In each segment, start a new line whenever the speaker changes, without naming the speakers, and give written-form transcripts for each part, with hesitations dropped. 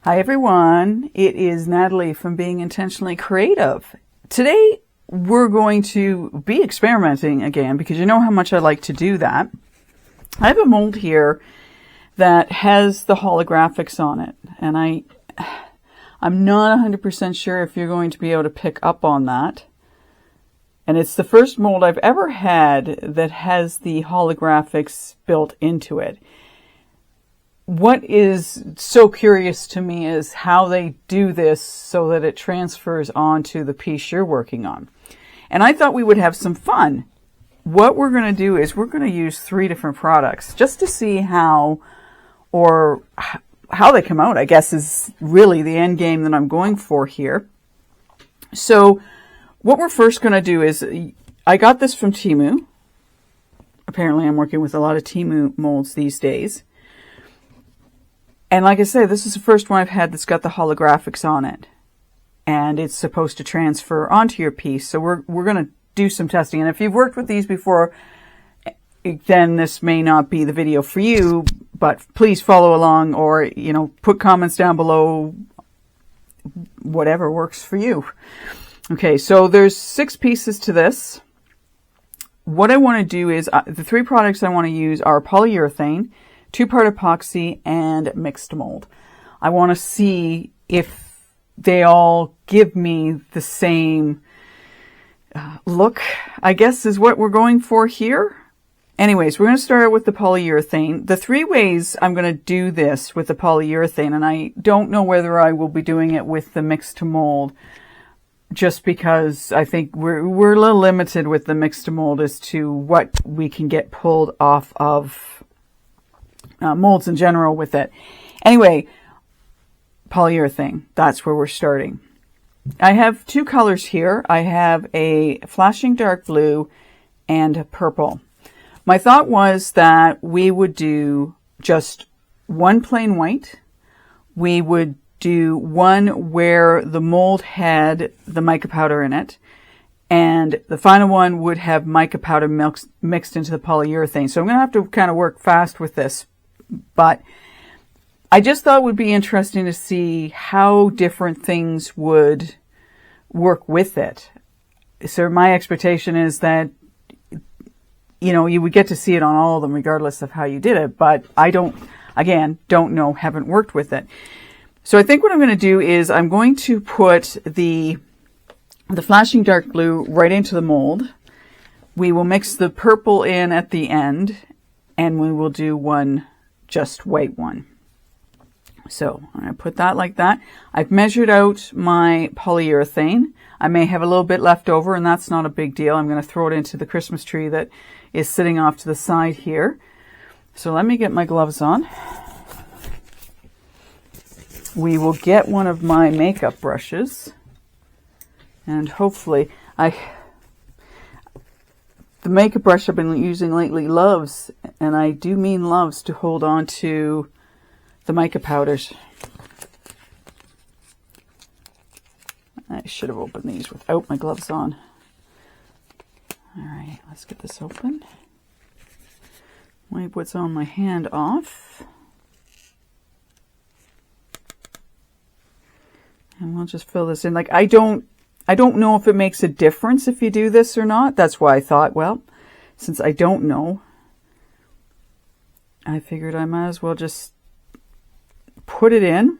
Hi everyone, it is Natalie from Being Intentionally Creative. Today we're going to be experimenting again because you know how much I like to do that. I have a mold here that has the holographics on it, and I'm not 100% sure if you're going to be able to pick up on that. And it's the first mold I've ever had that has the holographics built into it. What is so curious to me is how they do this so that it transfers onto the piece you're working on. And I thought we would have some fun. What we're going to do is we're going to use 3 different products just to see how they come out, I guess, is really the end game that I'm going for here. So what we're first going to do is, I got this from Temu. Apparently I'm working with a lot of Temu molds these days. And like I said, this is the first one I've had that's got the holographics on it. And it's supposed to transfer onto your piece. So we're going to do some testing. And if you've worked with these before, then this may not be the video for you. But please follow along, or, put comments down below, whatever works for you. Okay, so there's 6 pieces to this. What I want to do is, the 3 products I want to use are polyurethane, 2-part epoxy, and mixed mold. I want to see if they all give me the same look, I guess is what we're going for here. Anyways, we're going to start out with the polyurethane. The 3 ways I'm going to do this with the polyurethane, and I don't know whether I will be doing it with the mixed mold, just because I think we're a little limited with the mixed mold as to what we can get pulled off of molds in general with it. Anyway, polyurethane, that's where we're starting. I have 2 colors here. I have a flashing dark blue and a purple. My thought was that we would do just one plain white. We would do one where the mold had the mica powder in it, and the final one would have mica powder mixed into the polyurethane. So I'm going to have to kind of work fast with this, but I just thought it would be interesting to see how different things would work with it. So my expectation is that, you would get to see it on all of them regardless of how you did it, but I don't know, haven't worked with it. So I think what I'm going to do is I'm going to put the flashing dark blue right into the mold. We will mix the purple in at the end, and we will do one just white one. So I'm going to put that like that. I've measured out my polyurethane. I may have a little bit left over, and that's not a big deal. I'm going to throw it into the Christmas tree that is sitting off to the side here. So let me get my gloves on. We will get one of my makeup brushes, and hopefully the makeup brush I've been using lately loves, and I do mean loves, to hold on to the mica powders. I should have opened these without my gloves on. All right, let's get this open. Wipe what's on my hand off. And we'll just fill this in. Like, I don't know if it makes a difference if you do this or not. That's why I thought, well, since I don't know, I figured I might as well just put it in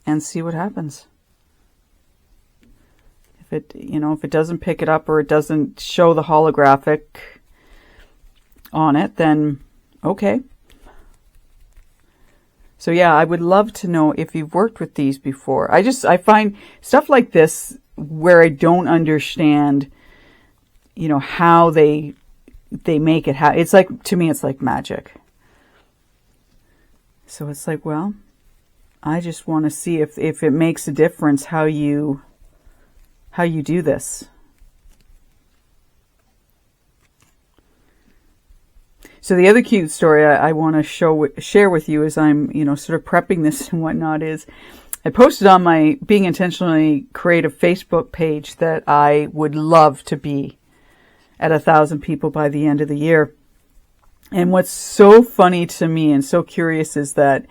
and see what happens. If it doesn't pick it up or it doesn't show the holographic on it, then okay. So yeah, I would love to know if you've worked with these before. I find stuff like this where I don't understand, how they make it. It's like, to me, it's like magic. So it's like, well, I just want to see if it makes a difference how you do this. So the other cute story I want to share with you as I'm, sort of prepping this and whatnot is I posted on my Being Intentionally Creative Facebook page that I would love to be at 1,000 people by the end of the year. And what's so funny to me and so curious is that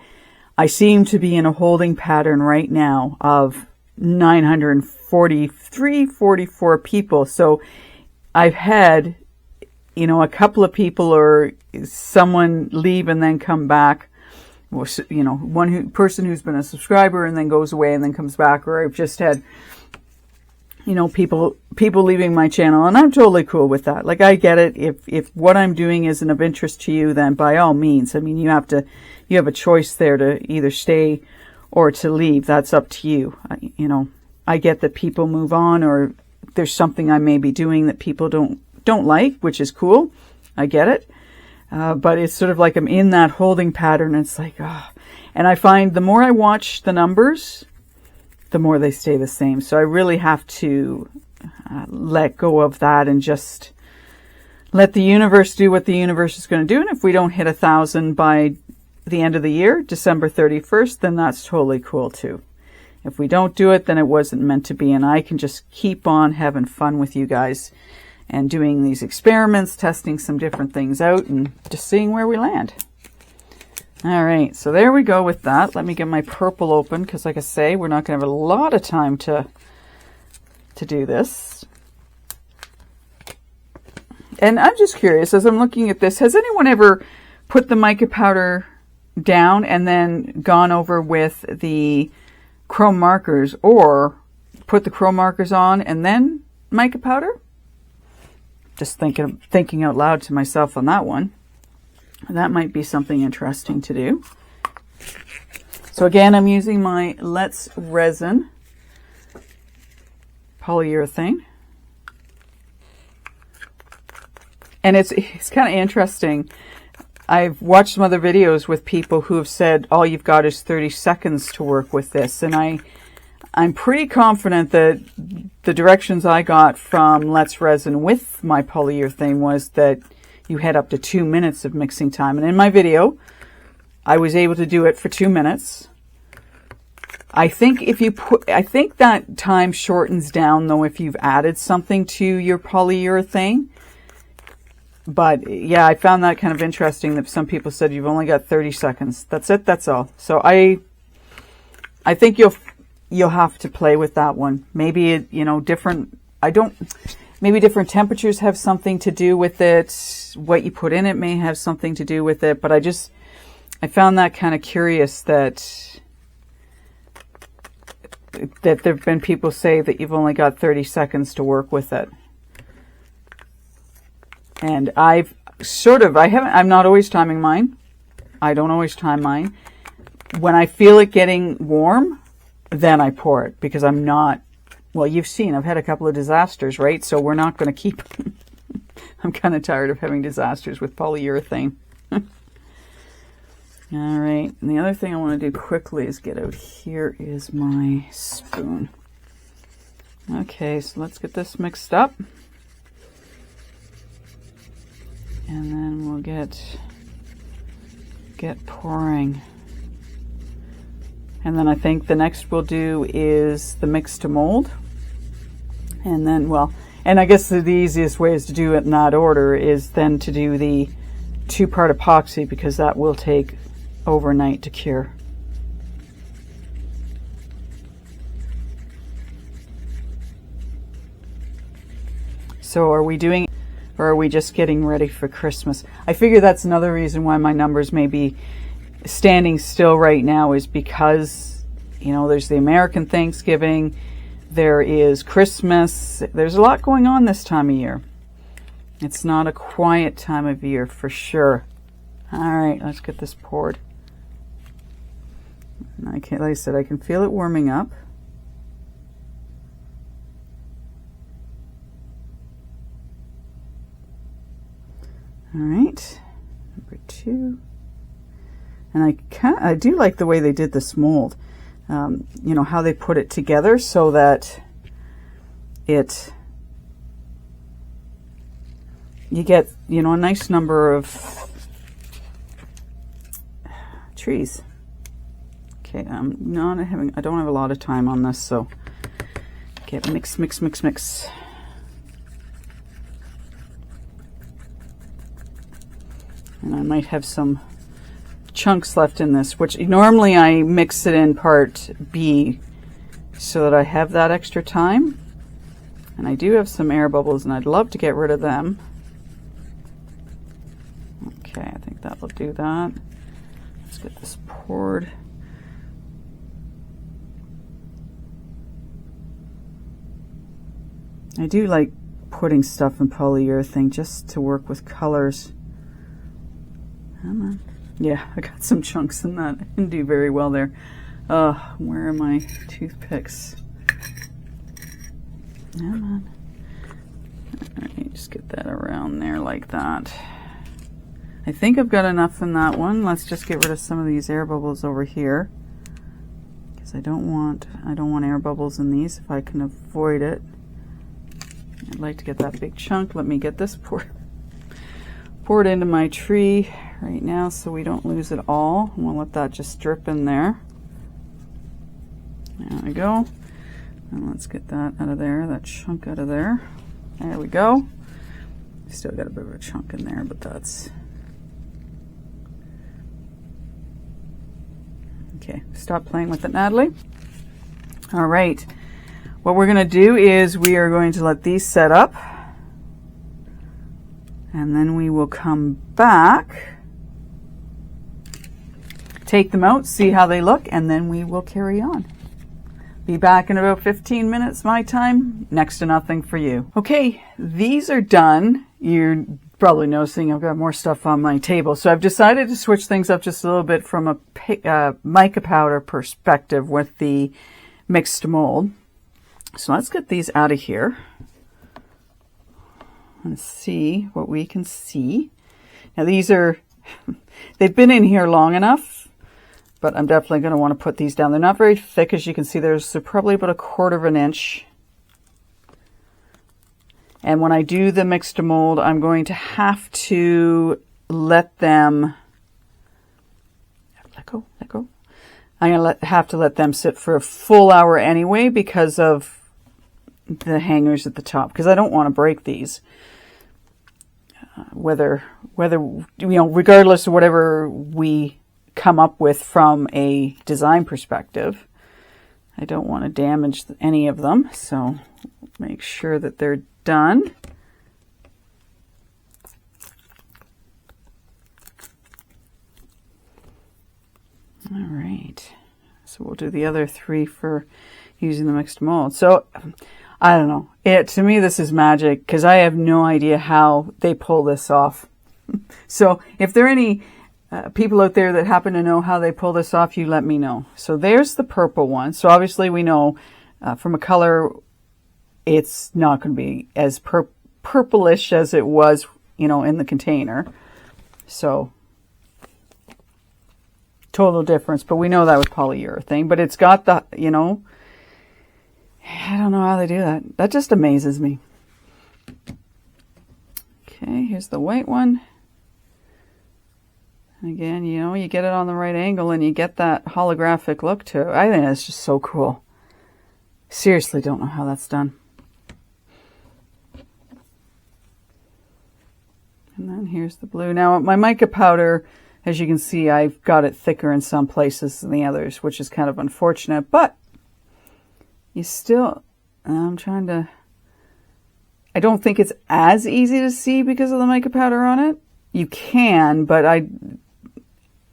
I seem to be in a holding pattern right now of 943, 44 people. So I've had, you know, a couple of people or someone leave and then come back. Or, you know, person who's been a subscriber and then goes away and then comes back. Or I've just had, you know, people leaving my channel, and I'm totally cool with that. Like, I get it. If what I'm doing isn't of interest to you, then by all means, I mean, you have a choice there to either stay or to leave. That's up to you. You know, I get that people move on, or there's something I may be doing that people don't like, which is cool. I get it. But it's sort of like I'm in that holding pattern. And it's like, and I find the more I watch the numbers, the more they stay the same. So I really have to let go of that and just let the universe do what the universe is going to do. And if we don't hit 1,000 by the end of the year, December 31st, then that's totally cool too. If we don't do it, then it wasn't meant to be. And I can just keep on having fun with you guys and doing these experiments, testing some different things out and just seeing where we land. All right, so there we go with that. Let me get my purple open because, like I say, we're not going to have a lot of time to do this. And I'm just curious, as I'm looking at this, has anyone ever put the mica powder down and then gone over with the chrome markers, or put the chrome markers on and then mica powder? Just thinking out loud to myself on that one. That might be something interesting to do. So again, I'm using my Let's Resin polyurethane. And it's kind of interesting. I've watched some other videos with people who have said all you've got is 30 seconds to work with this. And I'm pretty confident that the directions I got from Let's Resin with my polyurethane was that you had up to 2 minutes of mixing time. And in my video, I was able to do it for 2 minutes. I think that time shortens down though if you've added something to your polyurethane. But yeah, I found that kind of interesting that some people said you've only got 30 seconds. That's it. That's all. So I think you'll have to play with that one. Maybe, you know, maybe different temperatures have something to do with it. What you put in it may have something to do with it. But I found that kind of curious that there have been people say that you've only got 30 seconds to work with it. And I'm not always timing mine. I don't always time mine. When I feel it getting warm, then I pour it, because I'm not, well, you've seen, I've had a couple of disasters, right? So we're not going to keep, I'm kind of tired of having disasters with polyurethane. All right. And the other thing I want to do quickly is get out here is my spoon. Okay, so let's get this mixed up. And then we'll get pouring. And then I think the next we'll do is the mix to mold. And then, well, and I guess the easiest way is to do it in that order is then to do the 2-part epoxy, because that will take overnight to cure. So are we doing, or are we just getting ready for Christmas? I figure that's another reason why my numbers may be standing still right now, is because, you know, there's the American Thanksgiving, there is Christmas, there's a lot going on this time of year. It's not a quiet time of year for sure. All right, let's get this poured. Like I said, I can feel it warming up. All right, number 2. And I do like the way they did this mold. You know, how they put it together so that you get, you know, a nice number of trees. Okay, I don't have a lot of time on this, so okay, mix, mix, mix, mix. And I might have some chunks left in this, which normally I mix it in part B so that I have that extra time. And I do have some air bubbles and I'd love to get rid of them. Okay, I think that will do that. Let's get this poured. I do like putting stuff in polyurethane just to work with colors. Come on. Yeah, I got some chunks in that. I didn't do very well there. Where are my toothpicks? Come on. Alright, just get that around there like that. I think I've got enough in that one. Let's just get rid of some of these air bubbles over here, because I don't want air bubbles in these if I can avoid it. I'd like to get that big chunk. Let me get this poured into my tree right now so we don't lose it all. And we'll let that just drip in there. There we go. And let's get that out of there, that chunk out of there. There we go. Still got a bit of a chunk in there, but that's... Okay, stop playing with it, Natalie. All right. What we're going to do is we are going to let these set up, and then we will come back, take them out, see how they look, and then we will carry on. Be back in about 15 minutes my time, next to nothing for you. Okay, these are done. You're probably noticing I've got more stuff on my table, so I've decided to switch things up just a little bit from a mica powder perspective with the mixed mold. So let's get these out of here and see what we can see. Now these are, they've been in here long enough, but I'm definitely going to want to put these down. They're not very thick, as you can see. They're probably about 1/4 of an inch. And when I do the mixed mold, I'm going to have to let them, let go. I'm going to have to let them sit for a full hour anyway because of the hangers at the top, because I don't want to break these. Whether regardless of whatever we come up with from a design perspective, I don't want to damage any of them. So make sure that they're done. All right. So we'll do the other 3 for using the mixed mold. So I don't know. To me, this is magic because I have no idea how they pull this off. So if there are any people out there that happen to know how they pull this off, you let me know. So there's the purple one. So obviously we know from a color, it's not going to be as purplish as it was, in the container. So total difference, but we know that was polyurethane, but it's got the, I don't know how they do that. That just amazes me. Okay, here's the white one. Again, you get it on the right angle and you get that holographic look to it. I think that's just so cool. Seriously, don't know how that's done. And then here's the blue. Now, my mica powder, as you can see, I've got it thicker in some places than the others, which is kind of unfortunate, but you still, I don't think it's as easy to see because of the mica powder on it. You can, but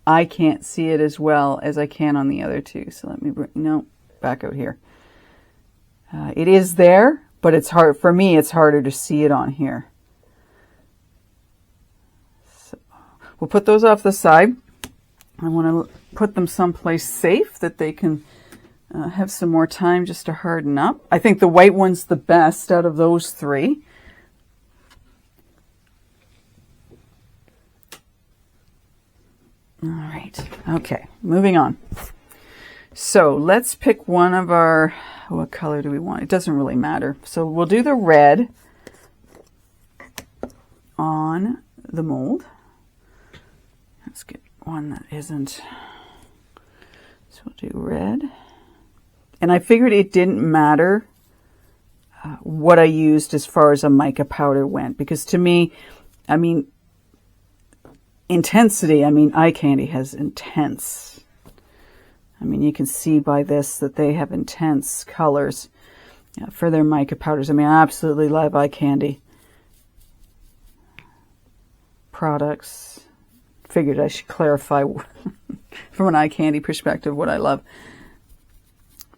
I can't see it as well as I can on the other two. So let me back out here. It is there, but it's hard, for me, it's harder to see it on here. So we'll put those off the side. I want to put them someplace safe that they can have some more time just to harden up. I think the white one's the best out of those 3. All right. Okay, moving on. So let's pick one of our, what color do we want? It doesn't really matter. So we'll do the red on the mold. Let's get one that isn't. So we'll do red. And I figured it didn't matter what I used as far as a mica powder went, because to me, I mean, intensity. I mean, eye candy has intense. I mean, you can see by this that they have intense colors for their mica powders. I mean, I absolutely love eye candy products. Figured I should clarify from an eye candy perspective what I love.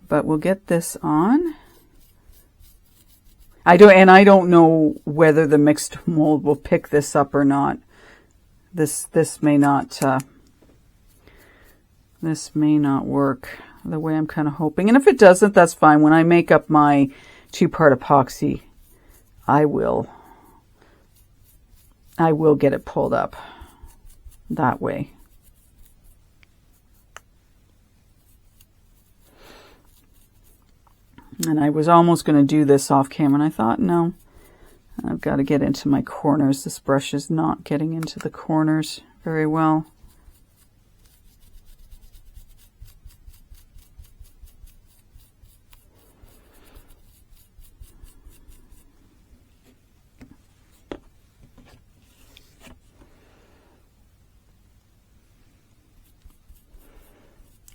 But we'll get this on. I don't know whether the mixed mold will pick this up or not. This may not work the way I'm kind of hoping. And if it doesn't, that's fine. When I make up my 2-part epoxy, I will get it pulled up that way. And I was almost going to do this off camera, and I thought, no, I've got to get into my corners. This brush is not getting into the corners very well.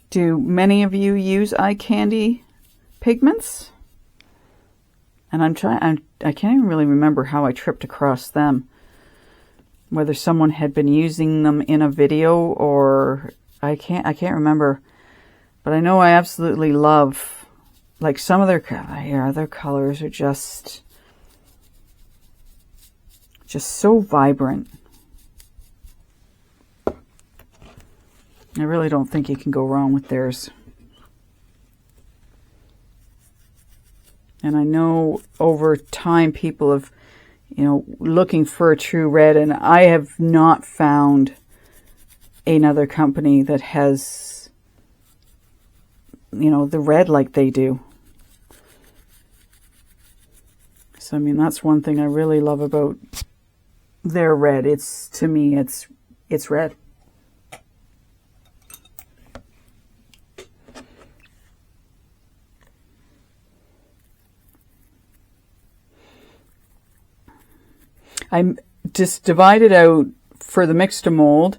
Do many of you use eye candy pigments? And I can't even really remember how I tripped across them. Whether someone had been using them in a video or I can't remember. But I know I absolutely love, like, some of their colors are just so vibrant. I really don't think you can go wrong with theirs. And I know over time people have, looking for a true red, and I have not found another company that has, the red like they do. So, I mean, that's one thing I really love about their red. To me, it's red. I just divided out, for the mix to mold,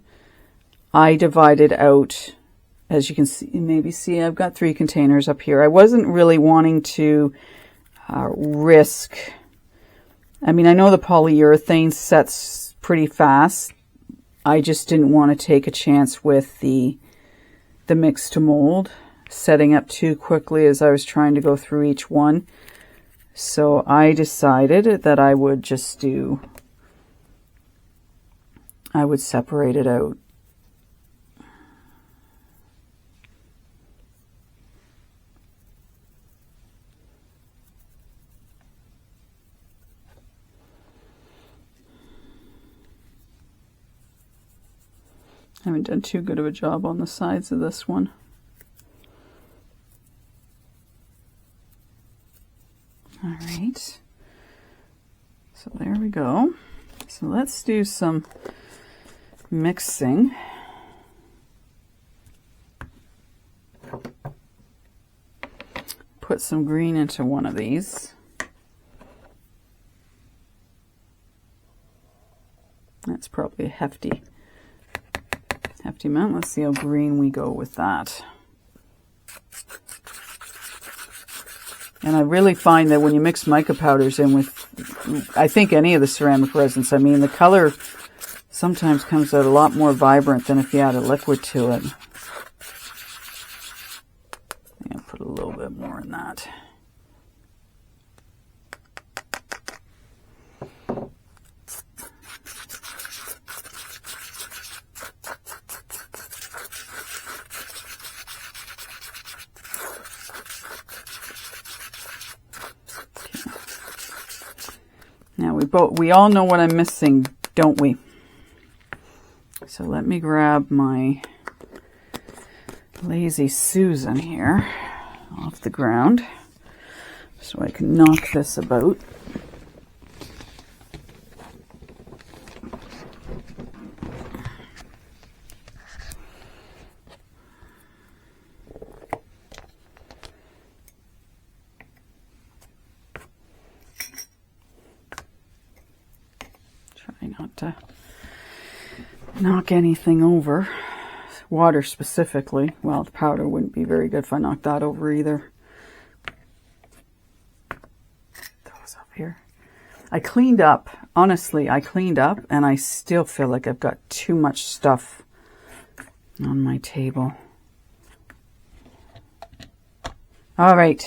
I divided out, as you can see, I've got 3 containers up here. I wasn't really wanting to risk, I mean, I know the polyurethane sets pretty fast. I just didn't want to take a chance with the mix to mold setting up too quickly as I was trying to go through each one. So I decided that I would separate it out. I haven't done too good of a job on the sides of this one. All right. So there we go. So let's do some mixing. Put some green into one of these. That's probably a hefty amount. Let's see how green we go with that. And I really find that when you mix mica powders in with, I think, any of the ceramic resins, I mean, the color sometimes comes out a lot more vibrant than if you add a liquid to it. I'm going to put a little bit more in that. Now we all know what I'm missing, don't we? So let me grab my Lazy Susan here off the ground so I can knock this about. knock anything over. Water specifically. Well, the powder wouldn't be very good if I knocked that over either. Those up here. I cleaned up. Honestly, I cleaned up and I still feel like I've got too much stuff on my table. All right.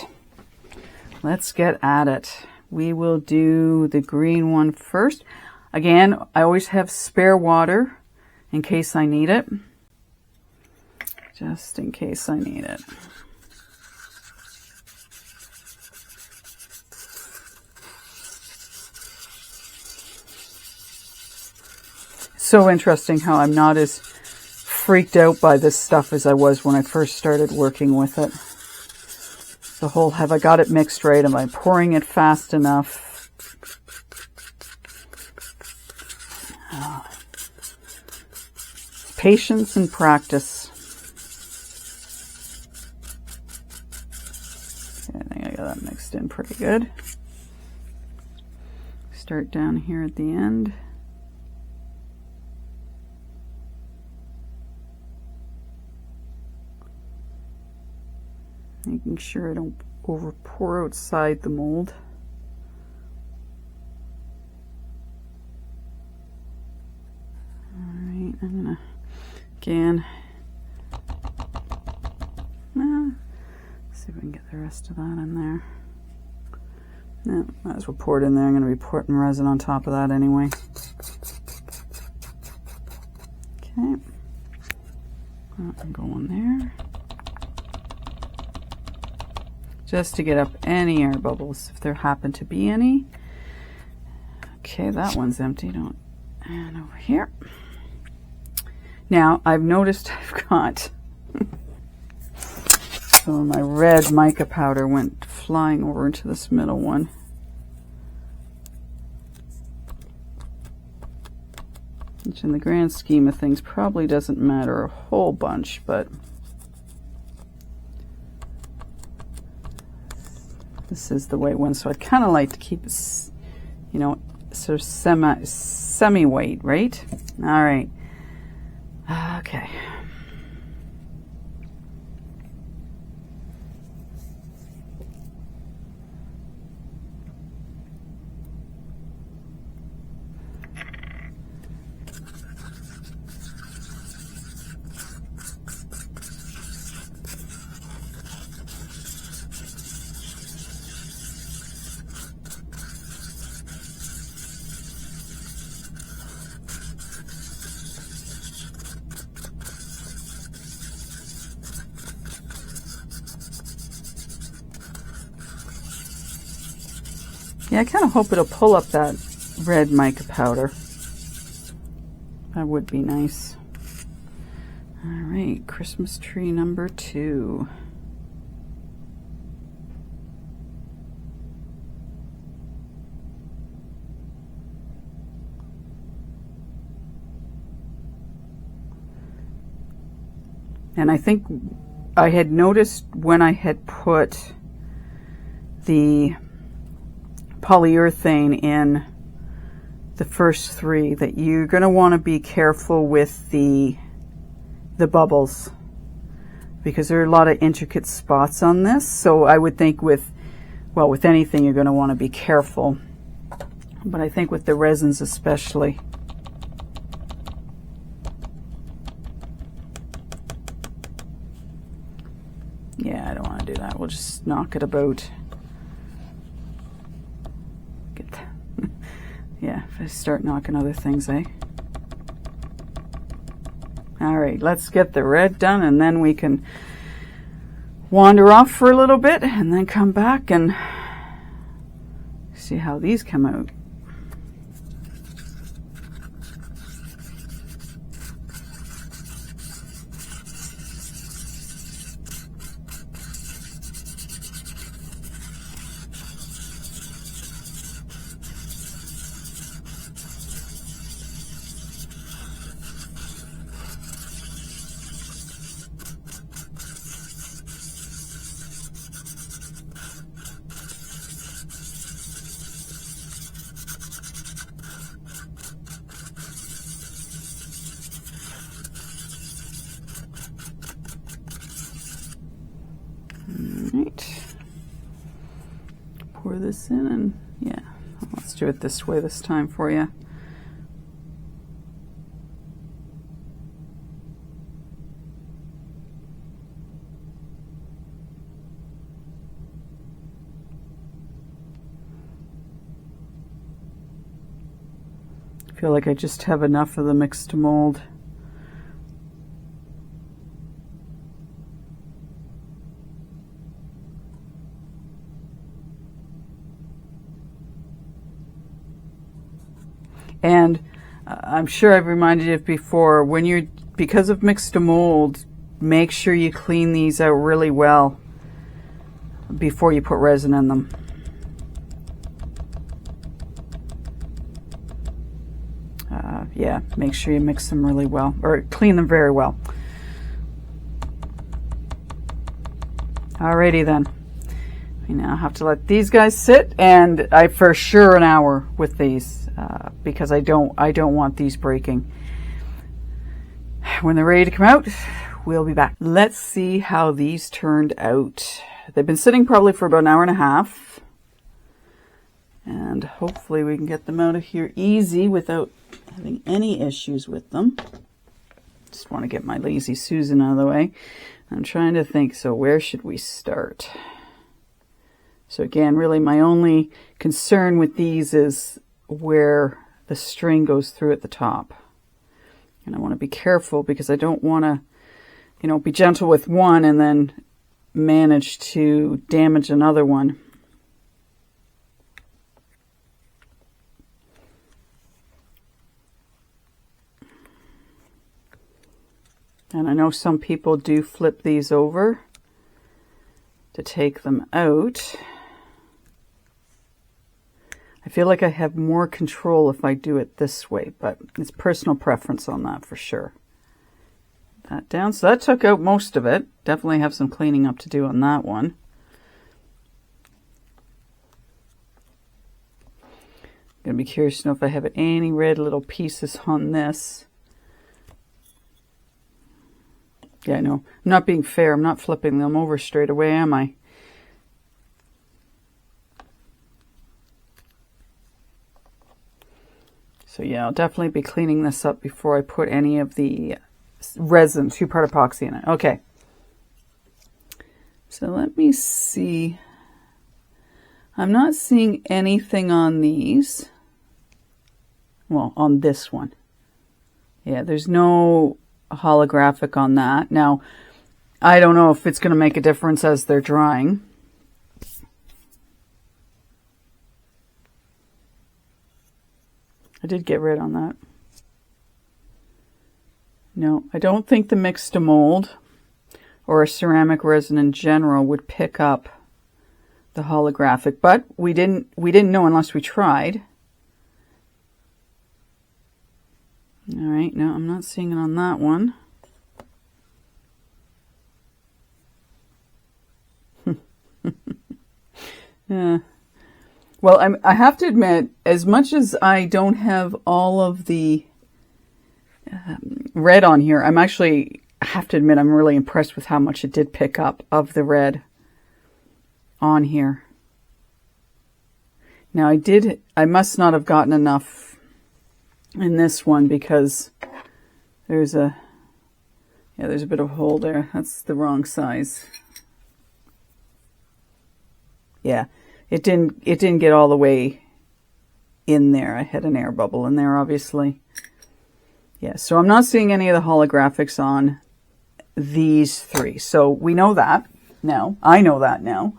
Let's get at it. We will do the green one first. Again, I always have spare water in case I need it. Just in case I need it. So interesting how I'm not as freaked out by this stuff as I was when I first started working with it. The whole, have I got it mixed right? Am I pouring it fast enough? Patience and practice. Okay, I think I got that mixed in pretty good. Start down here at the end. Making sure I don't over pour outside the mold. Alright, I'm gonna again see if we can get the rest of that in there. No, might as well pour it in there. I'm gonna be putting resin on top of that anyway. Okay. I'm going there. Just to get up any air bubbles if there happen to be any. Okay, that one's empty. And over here. Now I've noticed I've got some of my red mica powder went flying over into this middle one. Which in the grand scheme of things probably doesn't matter a whole bunch, but this is the white one, so I kind of like to keep it, you know, sort of semi-white, right? All right. Okay. Yeah, I kind of hope it'll pull up that red mica powder. That would be nice. All right, Christmas tree number 2. And I think I had noticed when I had put the polyurethane in the first 3 that you're going to want to be careful with the bubbles, because there are a lot of intricate spots on this. So I would think with anything you're going to want to be careful, but I think with the resins especially. Yeah, I don't want to do that. We'll just knock it about. Yeah, if I start knocking other things, eh? All right, let's get the red done, and then we can wander off for a little bit and then come back and see how these come out. pour this in, and yeah, let's do it this way this time for you. I feel like I just have enough of the mix to mold. And I'm sure I've reminded you before, when you're, because of mix to mold, make sure you clean these out really well before you put resin in them. Yeah, make sure you mix them really well, or clean them very well. Alrighty then. We now have to let these guys sit, and I for sure an hour with these because I don't want these breaking. When they're ready to come out, we'll be back. Let's see how these turned out. They've been sitting probably for about an hour and a half, and hopefully we can get them out of here easy without having any issues with them. Just want to get my lazy Susan out of the way. I'm trying to think, so where should we start? So again, really my only concern with these is where the string goes through at the top. And I want to be careful because I don't want to, you know, be gentle with one and then manage to damage another one. And I know some people do flip these over to take them out. I feel like I have more control if I do it this way, but it's personal preference on that for sure. That down. So that took out most of it. Definitely have some cleaning up to do on that one. I'm going to be curious to know if I have any red little pieces on this. Yeah, I know. I'm not being fair. I'm not flipping them over straight away, am I? So yeah, I'll definitely be cleaning this up before I put any of the resin, two-part epoxy in it. Okay. So let me see. I'm not seeing anything on these. Well, on this one. Yeah, there's no holographic on that. Now, I don't know if it's going to make a difference as they're drying. I did get rid on that. No, I don't think the mix to mold or a ceramic resin in general would pick up the holographic, but we didn't know unless we tried. All right, no, I'm not seeing it on that one. Yeah. Well, I have to admit, as much as I don't have all of the red on here, I have to admit I'm really impressed with how much it did pick up of the red on here. Now I must not have gotten enough in this one because there's a bit of a hole there. That's the wrong size. Yeah, it didn't get all the way in there. I had an air bubble in there, obviously. Yeah, so I'm not seeing any of the holographics on these three. So we know that now. I know that now.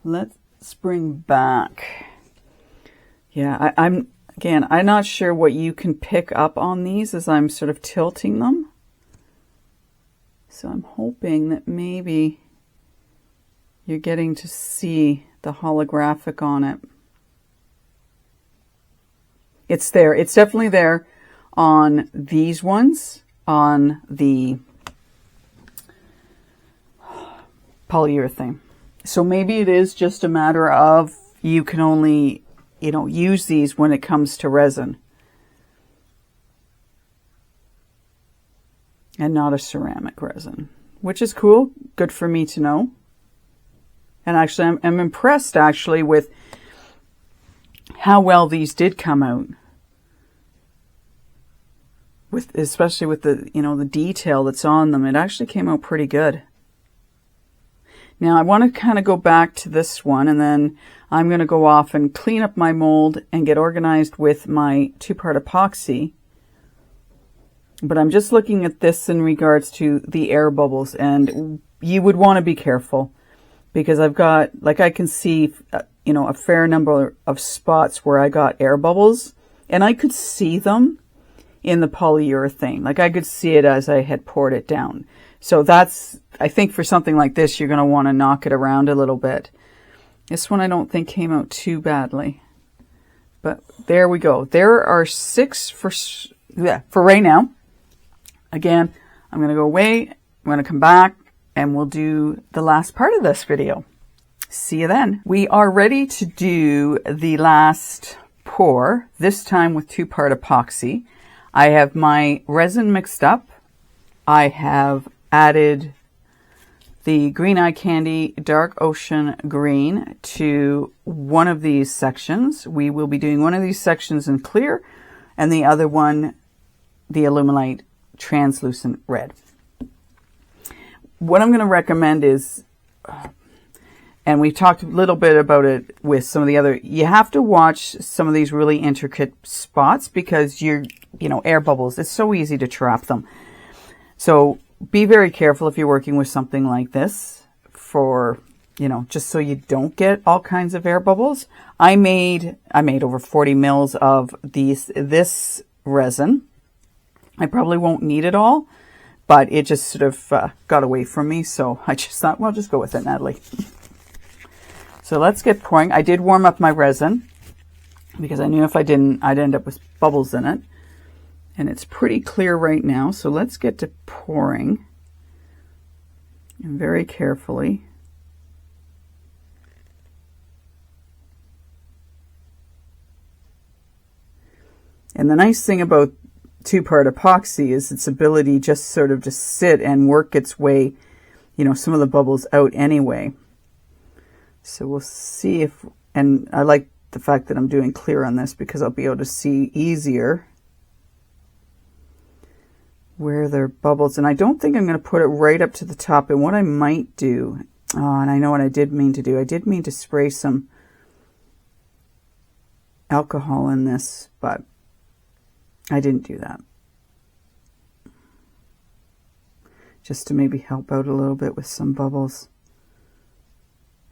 Let's bring back. Yeah, I'm not sure what you can pick up on these as I'm sort of tilting them. So I'm hoping that maybe you're getting to see the holographic on it. It's there. It's definitely there on these ones, on the polyurethane. So maybe it is just a matter of you can only, use these when it comes to resin and not a ceramic resin, which is cool. Good for me to know. And actually, I'm impressed actually with how well these did come out. Especially with the, the detail that's on them. It actually came out pretty good. Now I want to kind of go back to this one, and then I'm going to go off and clean up my mold and get organized with my 2-part epoxy. But I'm just looking at this in regards to the air bubbles, and you would want to be careful because I've got, like, I can see, a fair number of spots where I got air bubbles, and I could see them in the polyurethane. Like, I could see it as I had poured it down. So that's, I think for something like this, you're going to want to knock it around a little bit. This one I don't think came out too badly. But there we go. There are 6 for right now. Again, I'm going to go away. I'm going to come back and we'll do the last part of this video. See you then. We are ready to do the last pour, this time with 2-part epoxy. I have my resin mixed up. I have added the Green Eye Candy Dark Ocean Green to one of these sections. We will be doing one of these sections in clear and the other one, the Alumilite Translucent Red. What I'm going to recommend is, and we've talked a little bit about it with some of the other, you have to watch some of these really intricate spots because air bubbles, it's so easy to trap them. So be very careful if you're working with something like this for, just so you don't get all kinds of air bubbles. I made over 40 mils of this resin. I probably won't need it all, but it just sort of got away from me. So I just thought, well, just go with it, Natalie. So let's get pouring. I did warm up my resin because I knew if I didn't, I'd end up with bubbles in it. And it's pretty clear right now, so let's get to pouring. And very carefully. And the nice thing about 2-part epoxy is its ability just sort of to sit and work its way, some of the bubbles out anyway. So we'll see if, and I like the fact that I'm doing clear on this because I'll be able to see easier where there are bubbles. And I don't think I'm going to put it right up to the top. And what I might do, and I know what I did mean to do, I did mean to spray some alcohol in this, but I didn't do that. Just to maybe help out a little bit with some bubbles.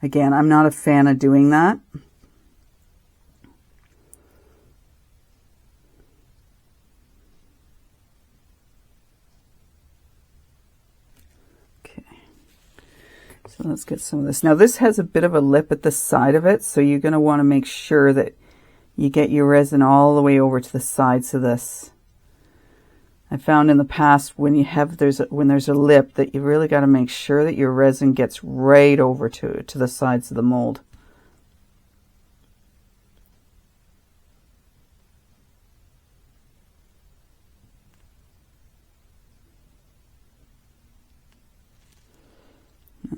Again, I'm not a fan of doing that. So let's get some of this. Now this has a bit of a lip at the side of it, so you're going to want to make sure that you get your resin all the way over to the sides of this. I found in the past when there's a lip that you really got to make sure that your resin gets right over to the sides of the mold.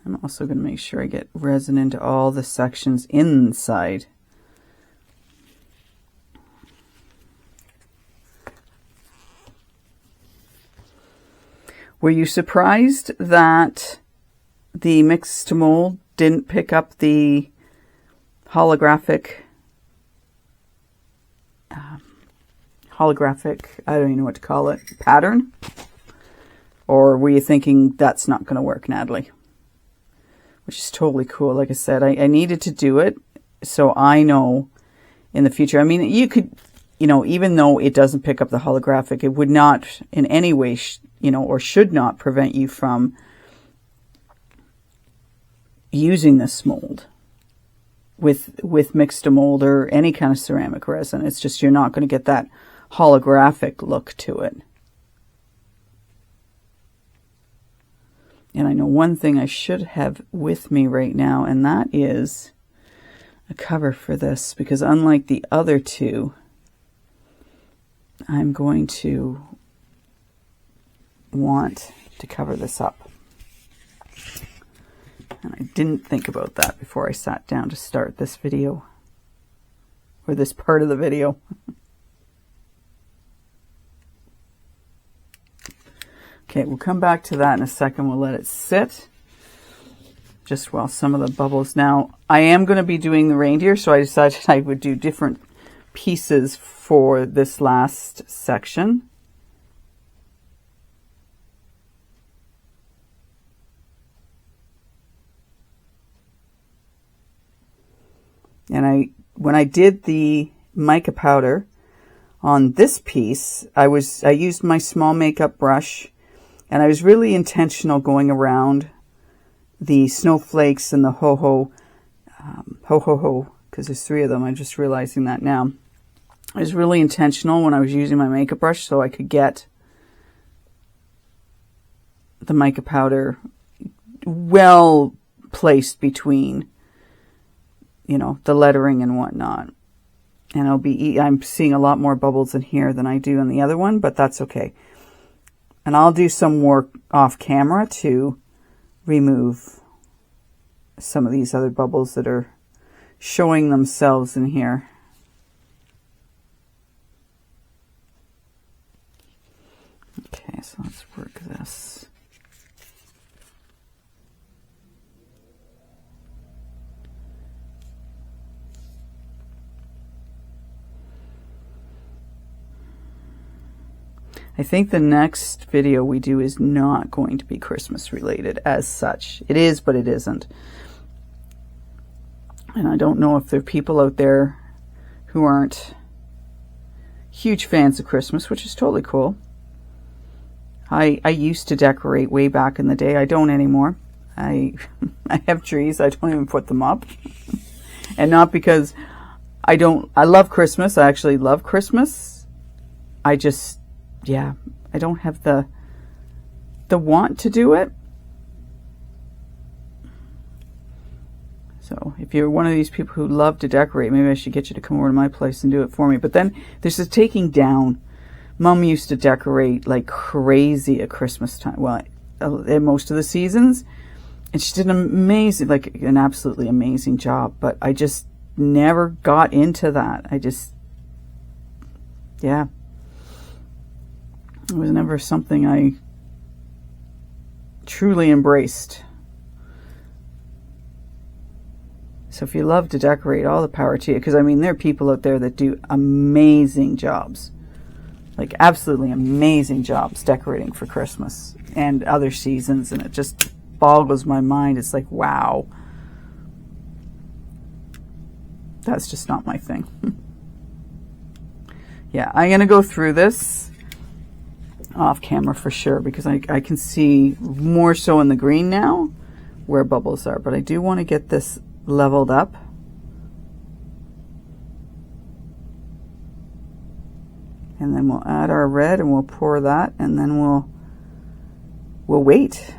I'm also going to make sure I get resin into all the sections inside. Were you surprised that the mix to mold didn't pick up the holographic, I don't even know what to call it, pattern? Or were you thinking that's not going to work, Natalie? Which is totally cool. Like I said, I needed to do it so I know in the future. I mean, you could, even though it doesn't pick up the holographic, it would not in any way, or should not prevent you from using this mold with mixed to mold or any kind of ceramic resin. It's just you're not going to get that holographic look to it. And I know one thing I should have with me right now, and that is a cover for this, because unlike the other two, I'm going to want to cover this up. And I didn't think about that before I sat down to start this video, or this part of the video. Okay, we'll come back to that in a second. We'll let it sit just while some of the bubbles. Now, I am going to be doing the reindeer, so I decided I would do different pieces for this last section. And when I did the mica powder on this piece, I used my small makeup brush, and I was really intentional going around the snowflakes and the ho-ho, because there's 3 of them. I'm just realizing that now. I was really intentional when I was using my makeup brush so I could get the mica powder well placed between, you know, the lettering and whatnot. And I'm seeing a lot more bubbles in here than I do in the other one, but that's okay. And I'll do some work off camera to remove some of these other bubbles that are showing themselves in here. Okay, so let's work this. I think the next video we do is not going to be Christmas related as such. It is, but it isn't. And I don't know if there are people out there who aren't huge fans of Christmas, which is totally cool. I used to decorate way back in the day. I don't anymore. I have trees. I don't even put them up. And not because I love Christmas. I actually love Christmas. I just, yeah, I don't have the want to do it. So if you're one of these people who love to decorate, maybe I should get you to come over to my place and do it for me. But then there's the taking down. Mom used to decorate like crazy at Christmas time. Well, at most of the seasons. And she did an absolutely amazing job. But I just never got into that. Yeah. It was never something I truly embraced. So if you love to decorate, all the power to you. Because, I mean, there are people out there that do amazing jobs. Like, absolutely amazing jobs decorating for Christmas and other seasons. And it just boggles my mind. It's like, wow. That's just not my thing. Yeah, I'm going to go through this off camera for sure, because I can see more so in the green now where bubbles are. But I do want to get this leveled up. And then we'll add our red and we'll pour that, and then we'll wait.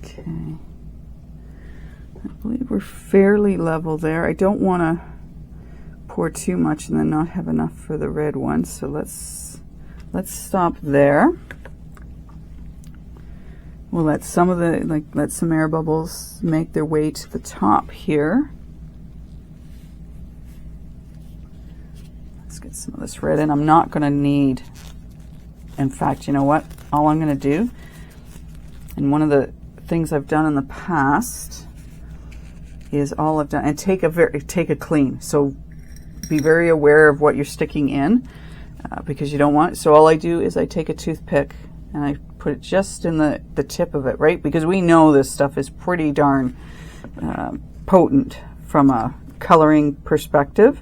Okay. I believe we're fairly level there. I don't want to pour too much and then not have enough for the red one, so let's stop there. We'll let some of the let some air bubbles make their way to the top here. Let's get some of this red in. I'm not going to need, in fact, you know what, all I'm going to do, and one of the things I've done in the past is and take a clean. So be very aware of what you're sticking in, because you don't want it. So all I do is I take a toothpick and I put it just in the tip of it, right? Because we know this stuff is pretty darn potent from a coloring perspective.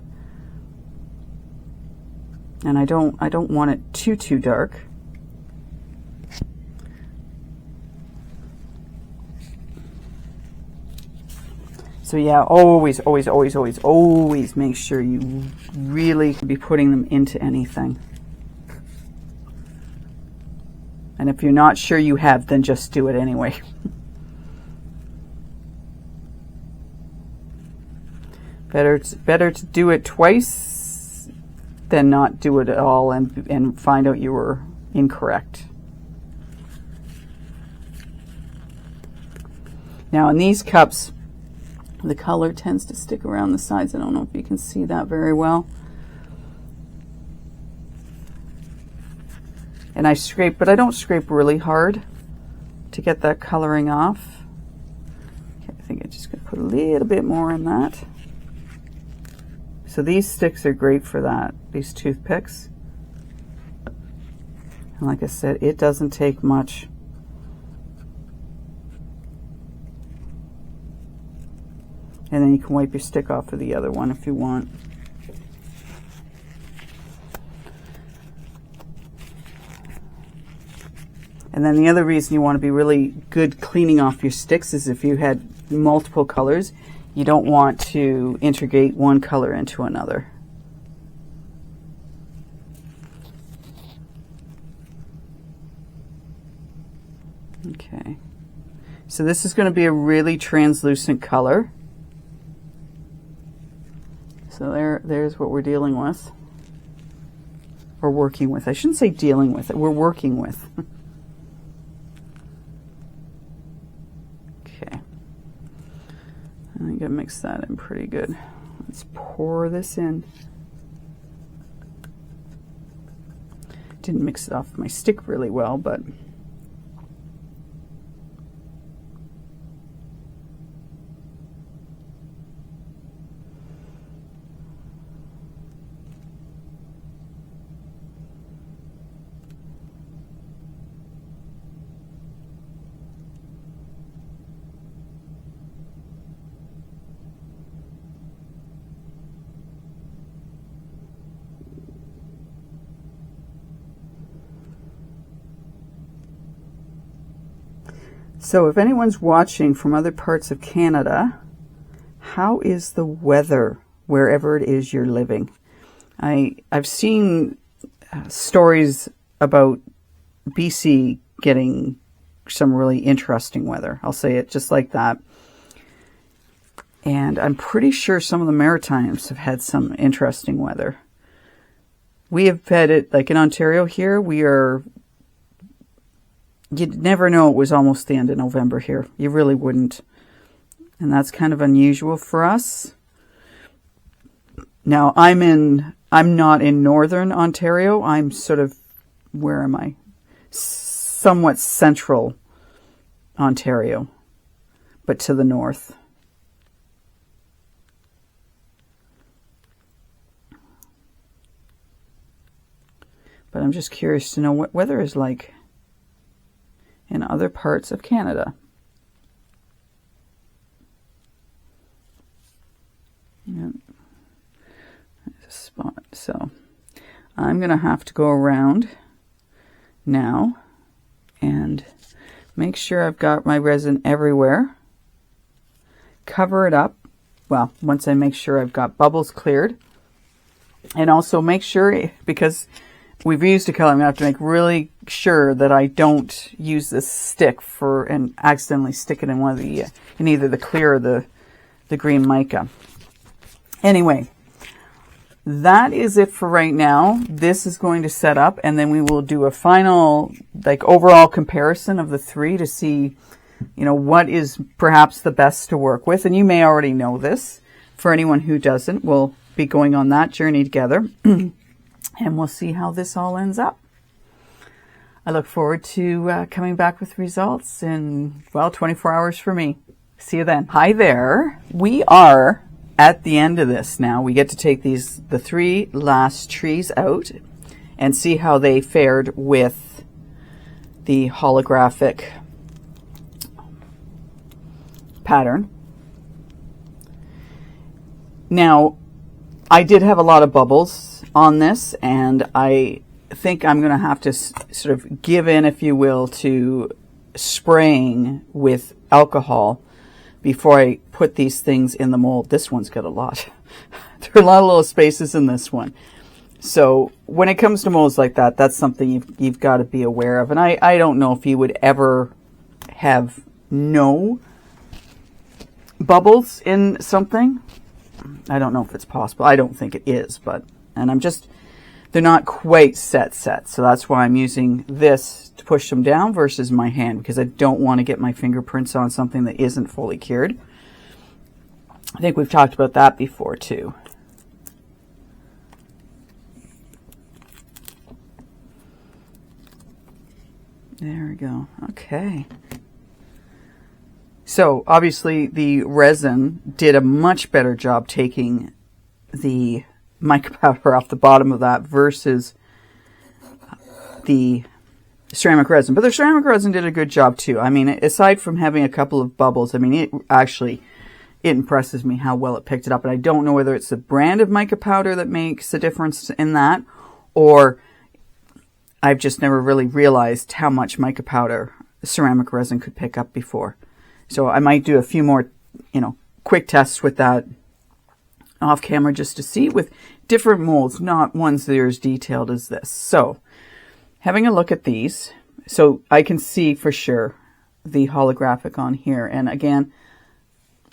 And I don't want it too dark. So yeah, always make sure you really be putting them into anything. And if you're not sure you have, then just do it anyway. Better to do it twice than not do it at all and find out you were incorrect. Now in these cups, the color tends to stick around the sides. I don't know if you can see that very well. And I scrape, but I don't scrape really hard to get that coloring off. Okay, I think I'm just going to put a little bit more in that. So these sticks are great for that, these toothpicks. And like I said, it doesn't take much. And then you can wipe your stick off of the other one if you want. And then the other reason you want to be really good cleaning off your sticks is if you had multiple colors, you don't want to integrate one color into another. Okay. So this is going to be a really translucent color. So there's what we're dealing with. Or working with. I shouldn't say dealing with it. We're working with. Okay. I think I mixed that in pretty good. Let's pour this in. Didn't mix it off my stick really well, but so if anyone's watching from other parts of Canada, how is the weather wherever it is you're living? I've seen stories about BC getting some really interesting weather. I'll say it just like that. And I'm pretty sure some of the Maritimes have had some interesting weather. We have had it, like in Ontario here, you'd never know it was almost the end of November here. You really wouldn't. And that's kind of unusual for us. Now, I'm not in northern Ontario. I'm sort of, where am I? Somewhat central Ontario, but to the north. But I'm just curious to know what weather is like in other parts of Canada. Yep. There's a spot. So I'm going to have to go around now and make sure I've got my resin everywhere. Cover it up. Well, once I make sure I've got bubbles cleared. And also make sure, because we've used a color, I'm going to have to make really sure that I don't use this stick and accidentally stick it in one of the, in either the clear or the green mica. Anyway, that is it for right now. This is going to set up, and then we will do a final, like, overall comparison of the three to see, you know, what is perhaps the best to work with. And you may already know this. For anyone who doesn't, we'll be going on that journey together. And we'll see how this all ends up. I look forward to coming back with results in, well, 24 hours for me. See you then. Hi there. We are at the end of this now. We get to take the three last trees out and see how they fared with the holographic pattern. Now, I did have a lot of bubbles on this, and I think I'm going to have to sort of give in, if you will, to spraying with alcohol before I put these things in the mold. This one's got a lot. There are a lot of little spaces in this one. So when it comes to molds like that, that's something you've got to be aware of. And I don't know if you would ever have no bubbles in something. I don't know if it's possible. I don't think it is, and they're not quite set. So that's why I'm using this to push them down versus my hand, because I don't want to get my fingerprints on something that isn't fully cured. I think we've talked about that before too. There we go. Okay. So obviously the resin did a much better job taking the mica powder off the bottom of that versus the ceramic resin. But the ceramic resin did a good job too. I mean, aside from having a couple of bubbles, I mean, it impresses me how well it picked it up. And I don't know whether it's the brand of mica powder that makes a difference in that, or I've just never really realized how much mica powder ceramic resin could pick up before. So I might do a few more, quick tests with that off camera just to see with different molds, not ones that are as detailed as this. So having a look at these, so I can see for sure the holographic on here. And again,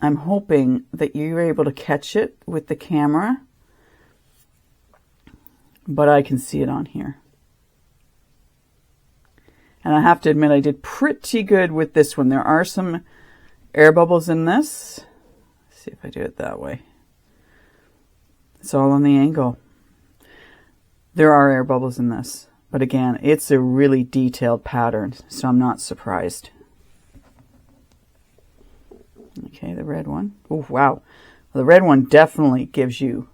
I'm hoping that you're able to catch it with the camera, but I can see it on here. And I have to admit, I did pretty good with this one. There are some air bubbles in this. Let's see if I do it that way. It's all on the angle. There are air bubbles in this. But again, it's a really detailed pattern, so I'm not surprised. Okay, the red one. Oh, wow. Well, the red one definitely gives you...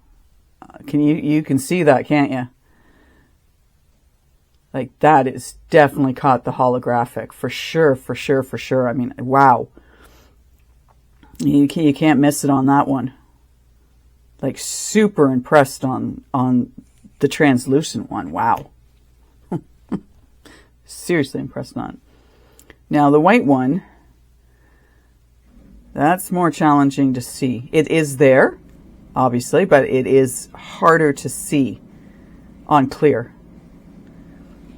you can see that, can't you? Like, that is definitely caught the holographic. For sure, for sure, for sure. I mean, wow. You can't miss it on that one. Like, super impressed on the translucent one. Wow. Seriously impressed on it. Now, the white one, that's more challenging to see. It is there, obviously, but it is harder to see on clear.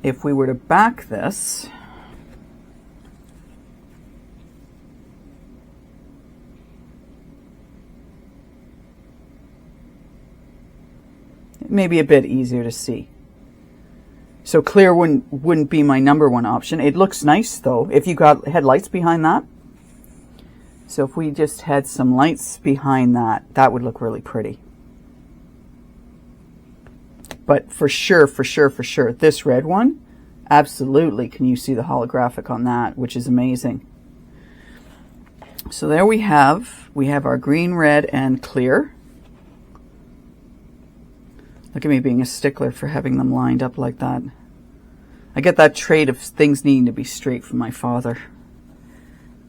If we were to back this, it may be a bit easier to see. So clear wouldn't be my number one option. It looks nice though, if you had lights behind that. So if we just had some lights behind that, that would look really pretty. But for sure, this red one, absolutely can you see the holographic on that, which is amazing. So there we have our green, red, and clear. Look at me being a stickler for having them lined up like that. I get that trait of things needing to be straight from my father.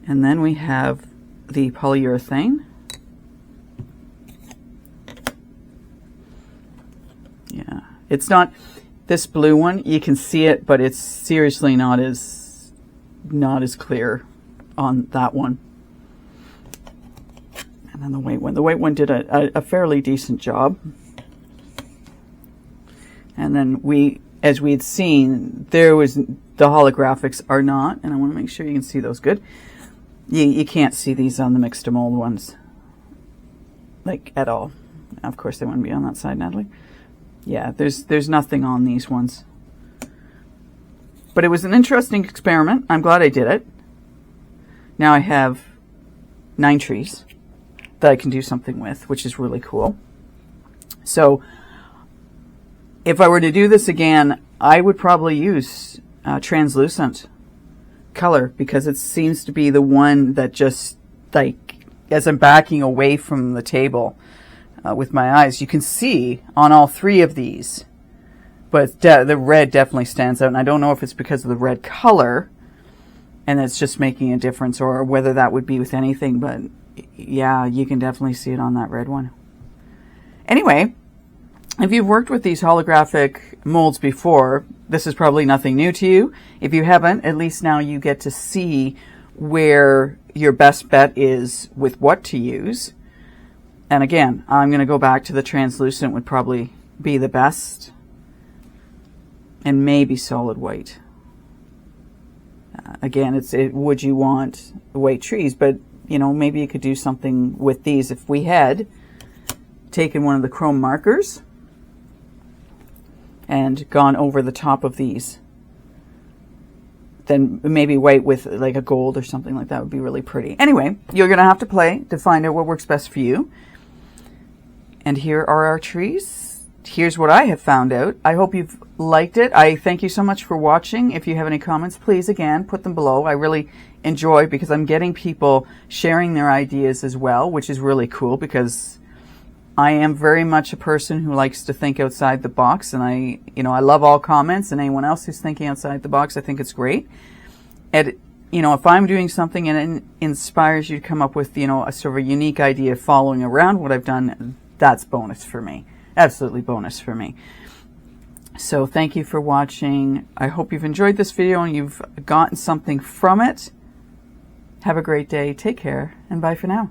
And then we have the polyurethane. Yeah, it's not this blue one. You can see it, but it's seriously not as clear on that one. And then the white one. The white one did a fairly decent job. And then as we had seen, the holographics are not, and I want to make sure you can see those good. You can't see these on the mixed to mold ones, like at all. Of course, they wouldn't be on that side, Natalie. Yeah, there's nothing on these ones. But it was an interesting experiment. I'm glad I did it. Now I have 9 trees that I can do something with, which is really cool. So if I were to do this again, I would probably use translucent color, because it seems to be the one that just, like, as I'm backing away from the table with my eyes, you can see on all 3 of these, but the red definitely stands out. And I don't know if it's because of the red color and it's just making a difference, or whether that would be with anything, but yeah, you can definitely see it on that red one. Anyway, if you've worked with these holographic molds before, this is probably nothing new to you. If you haven't, at least now you get to see where your best bet is with what to use. And again, I'm going to go back to the translucent would probably be the best and maybe solid white. Again, would you want white trees? But, you know, maybe you could do something with these. If we had taken one of the chrome markers and gone over the top of these, then maybe white with like a gold or something like that would be really pretty. Anyway, you're going to have to play to find out what works best for you. And here are our trees. Here's what I have found out. I hope you've liked it. I thank you so much for watching. If you have any comments, please, again, put them below. I really enjoy, because I'm getting people sharing their ideas as well, which is really cool, because I am very much a person who likes to think outside the box, and I love all comments, and anyone else who's thinking outside the box, I think it's great. And, you know, if I'm doing something and it inspires you to come up with, you know, a sort of a unique idea following around what I've done, that's bonus for me. Absolutely bonus for me. So thank you for watching. I hope you've enjoyed this video and you've gotten something from it. Have a great day. Take care, and bye for now.